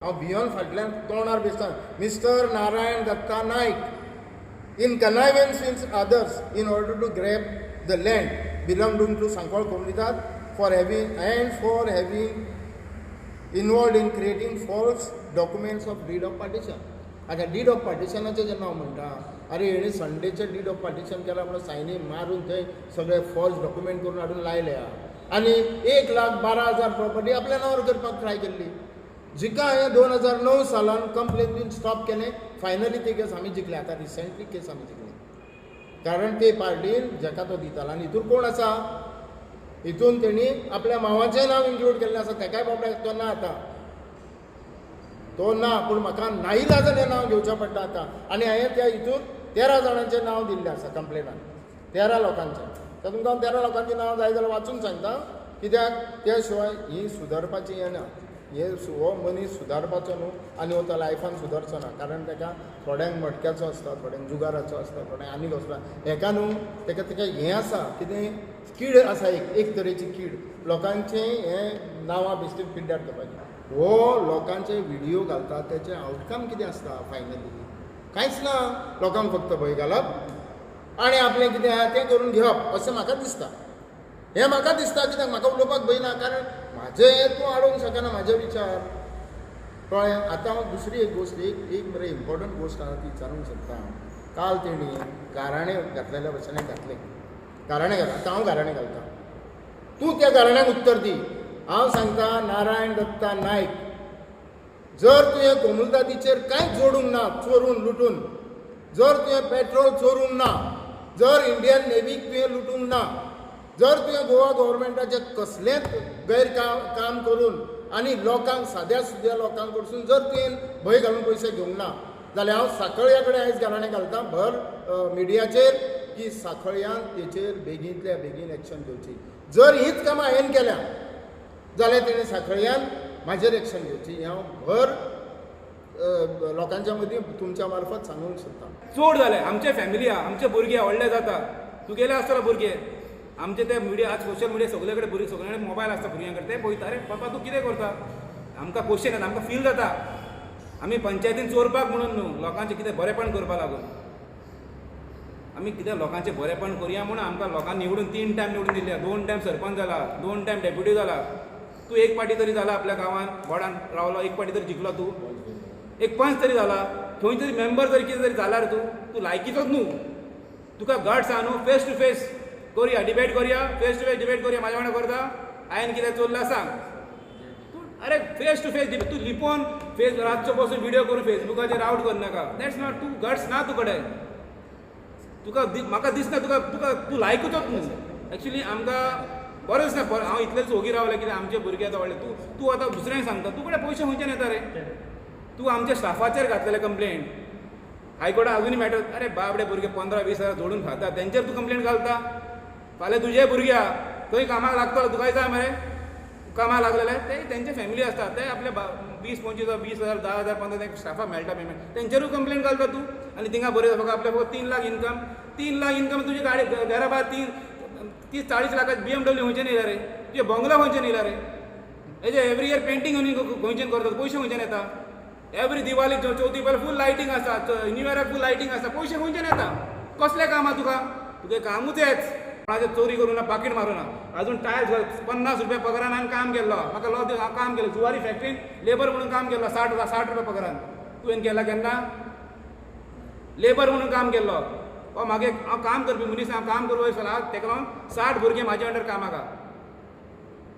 हांव भियोन फाटल्यान तोंडार बेसता mister Narayan Datta Nayak in connivance with others in order to grab the land belonging to Sankhol Komunidad for having involved in creating false documents of deed of partition. आता did of पार्टिशनाचें जेन्ना हांव म्हणटा अरे हेणी संडेचे डीड ऑफ पार्टिशन केला म्हणून सायनी मारून थंय सगळे फॉल्स डॉक्युमेंट करून हाडून लायल्या आनी 1,12,000 प्रॉपर्टी आपल्या नांवार करपाक ट्राय केल्ली जिका हांवें 2009 सालान कंप्लेन दिवन स्टॉप केलें फायनली ती केस आमी जिखले आतां रिसेंटली केस आमी जिखली कारण ते पार्टीन जाका तो दितालो आनी हितून कोण आसा हितून तेणी आपल्या मांवाचें नांव इन्क्लूड केल्लें आसा तेकाय बाबड्याक तो ना आतां तो ना पूण म्हाका नाईलाजान हें नांव घेवचें पडटा आतां आनी हांवें त्या हितून 13 जाणांचें नांव दिल्लें आसा कंप्लेनान 13 लोकांचें तर तुमकां हांव 13 लोकांचीं नांव जाय जाल्यार वाचूंक सांगता कित्याक त्या शिवाय ही सुदारपाची हें ना हो मनीस सुदारपाचो न्हू आनी हो तो लायफान सुदारचो ना कारण ताका थोड्यांक मटक्याचो आसता थोड्यांक जुगाराचो आसता थोड्यांक आनीक आसता हेका न्हू ताका हें आसा कितें कीड आसा एक तरेची कीड लोकांचें हें नांवां बेश्टीत पिड्ड्यार करपाचें हो लोकांचे व्हिडियो घालता तेचें आउटकम कितें आसता फायनली कांयच ना लोकांक फक्त भंय घालप आनी आपलें कितें आहा तें करून घेवप अशें म्हाका दिसता हें म्हाका दिसता कित्याक म्हाका उलोवपाक भंय ना कारण म्हाजें तूं हाडूंक शकना म्हाजे विचार कळ्ळें आतां हांव दुसरी एक गोश्ट एक बरें इम्पॉर्टंट गोश्ट आहा ती विचारूंक सोदता काल तेणी गाराणें घातलेल्या भशेन घातलें गाराणें घाल आतां हांव गाराणें घालतां तूं त्या गाराण्याक उत्तर दी हांव सांगता नारायण दत्ता नायक जर तुवें कोमुलदादीचेर कांयच जोडूंक ना चोरून लुटून जर तुवें पेट्रोल चोरूंक ना जर इंडियन नेवीक तुवें लुटूंक ना जर तुवें गोवा गव्हर्मेंटाचें कसलेंच काम करून आनी लोकांक साद्या सुद्या लोकांक कडसून जर तुवें भंय घालून पयशे घेवंक ना जाल्यार हांव साखळ्या कडेन आयज गाराणें घालतां भर मिडियाचेर की साखळ्यान तेचेर बेगींतल्या बेगीन एक्शन घेवची जर हीच कामां हांवें केल्या जाल्यार तेणें साखळ्यान म्हाजेर एक्शन घेवची हें हांव भर लोकांच्या मदीं तुमच्या मार्फत सांगूंक सोदतां चोड जाले आमचे फॅमिली आहा आमचे भुरगे व्हडले जाता तुगेले आसतलो भुरगे आमचे ते मिडिया आज सोशल मिडिया सगळे कडेन भुरगे सगळे कडेन मोबायल आसता भुरग्यां कडेन ते पळयता रे पापा तूं कितें करता आमकां क्वेश्चन येता आमकां फील जाता आमी पंचायतीन चोरपाक म्हणून न्हू लोकांचें कितें बरेंपण करपाक लागून आमी कितें लोकांचें बरेंपण करया म्हणून आमकां लोकांनी निवडून 3 टायम निवडून दिल्या 2 टायम सरपंच जाला 2 टायम डेप्युटी जाला तूं एक पाटी तरी जाला आपल्या गांवांत वॉर्डान रावलो एक पाटी तरी जिखलो तूं एक पंच तरी जाला खंय तरी मेंबर तरी कितें तरी जाला रे तूं लायकीचोच न्हू तुका गट्स आहा न्हू फेस टू फेस करुया डिबेट करुया फेस टू फेस डिबेट करुया म्हाज्या वांगडा करता हांवें कितें चोरलां सांग तूं अरे फेस टू फेस डिबेट तूं लिपोवन फेस रातचो बसून व्हिडिओ करून फेसबुकाचेर आउट करनाका दॅट्स नॉट तूं गट्स ना तुकडे तुका म्हाका दिसना तुका तुका तूं लायकूचोच न्हू एक्चुली आमकां बरें दिसना हांव इतलेच ओगी रावलें कितें आमचे भुरगे आतां व्हडले तूं आतां दुसऱ्यांक सांगता तूं कडेन पयशे खंयच्यान येता रे तूं आमच्या स्टाफाचेर घातलेलें कंप्लेंट हायकोर्टान अजूनय मॅटर अरे बाबडे भुरगे 15-20 हजार जोडून खाता तेंचेर तूं कंप्लेंट घालता फाल्यां तुजे भुरग्या खंय कामाक लागतलो तुका जाय मरे कामाक लागलेले ते तेंचे फॅमिली आसता ते आपले 20-25 20 हजार 10 हजार 15 हजार स्टाफाक मेळटा पेमेंट तेंचेरूय कंप्लेंट घालता तूं आनी थिंगा बरें फक्त आपल्या फक्त 3 लाख इन्कम तुजी गाडी घरा भायर 30-40 लाखाची BMW खंयच्यान येयला रे तुजे बंगला खंयच्यान येयला रे हेजे एवरी इयर पेंटींग खंयच्यान करता पयशे खंयच्यान येता एवरी दिवाळी चवथी पयलीं फूल लायटींग आसता न्यू इयराक फूल लायटींग आसता पयशे खंयच्यान येता कसलें काम आहा तुका तुगे कामूच हेच कोणाचें चोरी करूं ना पाकीट मारूं ना अजून टायल्स 50 रुपया पगारान हांवें काम केल्लो म्हाका लॉ हांव काम केलें जुवारी फॅक्टरीन लेबर म्हणून काम केल्लो 60 रुपया पगारान तुवें केला केन्ना लेबर म्हणून काम केल्लो मागे हांव काम करपी मनीस हांव काम करपा दिसला तेका लागून 60 भुरगे म्हाजे अंडर कामाक आहा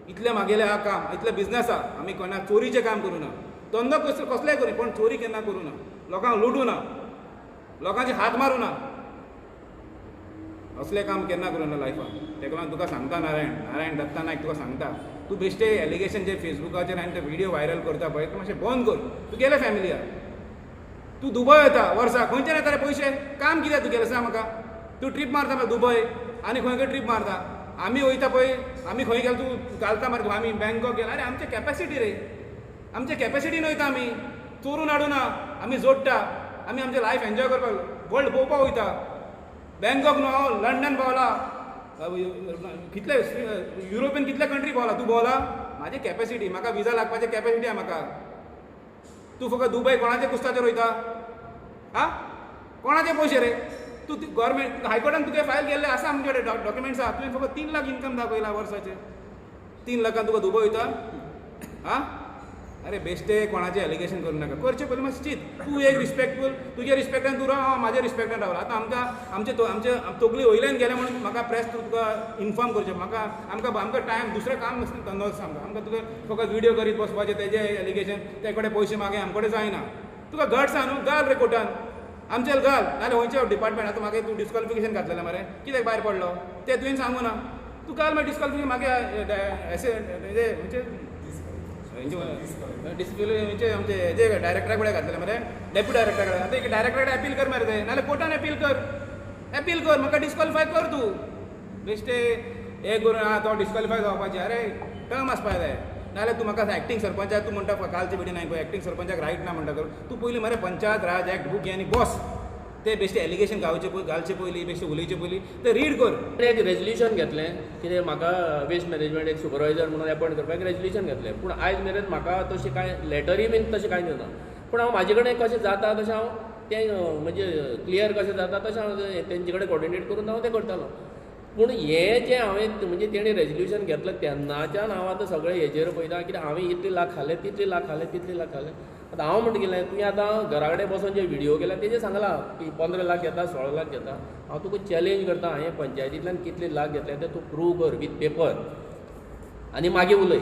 इतलें म्हागेलें आहा काम इतलें बिझनस आहा आमी कोणा चोरीचें काम करूं ना धंदो कसलेंय करूं पूण चोरी केन्ना करूं ना लोकांक लुटूं ना लोकांचे हात मारूं ना असलें काम केन्ना करूं ना लायफान तेका लागून तुका सांगता नारायण दत्ता नायक तुका सांगता तूं बेश्टे एलिगेशन जे फेसबुकाचेर हांवें ते व्हिडिओ व्हायरल करता पळय तूं मातशें बंद कर तुगेले फॅमिली आहा तूं दुबय येता वर्सा खंयच्यान येता रे पयशे काम कितें तुगेलें सांग म्हाका तूं ट्रीप मारता पळय दुबय आनी खंय ट्रीप मारता आमी वयता पळय आमी खंय गेलो तूं घालता मरे तूं आमी बँकॉक गेला अरे आमचे कॅपॅसिटी रे आमचे कॅपॅसिटीन वयता आमी चोरून हाडूं ना आमी जोडटा आमी आमचें लायफ एन्जॉय करपाक वर्ल्ड पळोवपाक वयता बँकॉक न्हू हांव लंडन पावला कितले युरोपियन कितले कंट्री पावला तूं पावला म्हाजी कॅपॅसिटी म्हाका विजा लागपाची कॅपॅसिटी आहा म्हाका तूं फकत दुबय कोणाचे कुस्ताचेर वयता आ कोणाचे पयशे रे तूं गव्हर्मेंट हायकोर्टान तुगे फायल केल्ले आसा आमचे कडेन डॉक्युमेंट्स आहा तुवें फकत 3 लाख इन्कम दाखयला वर्साचे 3 लाखान तुका दुबय वयता आ अरे बेश्टे कोणाचें एलिगेशन करूं नाका करचें पयलीं मातशें चिंत तूं एक रिस्पेक्टफूल तुज्या रिस्पेक्टान तूं राव हांव म्हाज्या रिस्पेक्टान रावला आतां आमचे तकली वयल्यान गेले म्हणून म्हाका प्रेस तुका इन्फॉर्म करचें आमकां टायम दुसरें काम नसता आमकां तुका फकत व्हिडियो करीत बसपाचें तेजें एलिगेशन ते कडेन पयशे मागे आमचे कडेन जायना तुका घट्स आहा न्हू घाल रे कोर्टान आमचेर घाल नाल्यार खंयच्या डिपार्टमेंट आतां मागे तूं डिस्क्वॉलिफिकेशन घातलेलें मरे कित्याक भायर पडलो तें तुवें सांगू ना तूं घाल मागीर डिस्क्वॉलिफिकेशन मागे डिस्प्ले आमचे हेजे डायरेक्टरा कडेन घातलेले मरे डेप्युटी डायरेक्टरा कडेन आतां एक डायरेक्टरा कडेन अपील कर मरे ते नाल्यार कोर्टान अपील कर म्हाका डिस्क्वॉलिफाय कर तूं बेश्टे हे करून तो डिस्क्वॉलिफाय जावपाचें अरे टर्म आसपाक जाय नाल्यार तूं म्हाका एक्टींग सरपंचाक तूं म्हणटा कालचे बिडीन आयको एक्टींग सरपंचाक रायट ना म्हणटा तूं पयलीं मरे पंचायत राज एक्ट बूक घे आनी बॉस ते बेश्टे एलिगेशन घालचे पयलीं बेश्टे उलयचे पयलीं ते रीड कर एक रेजल्युशन घेतलें कितें म्हाका वेस्ट मॅनेजमेंट एक सुपरवायझर म्हणून अपॉयंट करपाक रेजल्युशन घेतलें पूण आयज मेरेन म्हाका तशें कांय लेटरी बीन तशें कांय दिना पूण हांव म्हाजे कडेन कशें जाता तशें हांव तें म्हणजे क्लियर कशें जाता तशें हांव तेंचे कडेन कॉर्डिनेट करून हांव तें करतालो पूण हें जें हांवें म्हणजे तेणें रेजल्युशन घेतलें तेन्नाच्यान हांव आतां सगळें हेजेर पळयता कित्याक हांवें इतले लाख खाले तितले लाख खाले आतां हांव म्हणटा गेलें तुवें आतां घरा कडेन बसून जे व्हिडियो केला तेजेर सांगलां की 15 लाख घेता 16 लाख घेता हांव तुका चॅलेंज करता हांवें पंचायतींतल्यान कितले लाख घेतले ते तूं प्रूव कर वीथ पेपर आनी मागीर उलय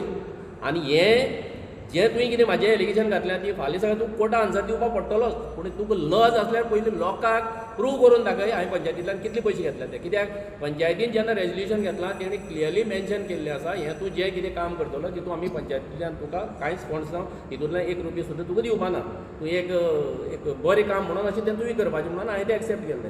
आनी हें जें तुवें कितें म्हाजें एलिगेशन घातलें ती फाल्यां सगळें तूं कोर्टान आन्सर दिवपाक पडटलोच पूण तुका लज आसल्यार पयलीं लोकांक प्रूव करून दाखय हांवें पंचायतींतल्यान कितले पयशे घेतले ते कित्याक पंचायतीन जेन्ना रेजल्युशन घेतलां तेणी क्लियरली मेन्शन केल्लें आसा हें तूं जें कितें काम करतलो तितून आमी पंचायतींतल्यान तुका कांयच फंड्स ना हितूंतल्यान 1 रुपया सुद्दां तुका दिवपा ना तूं एक बरें काम म्हणून अशें तें तुवें करपाचें म्हणून हांवें तें एक्सेप्ट केल्लें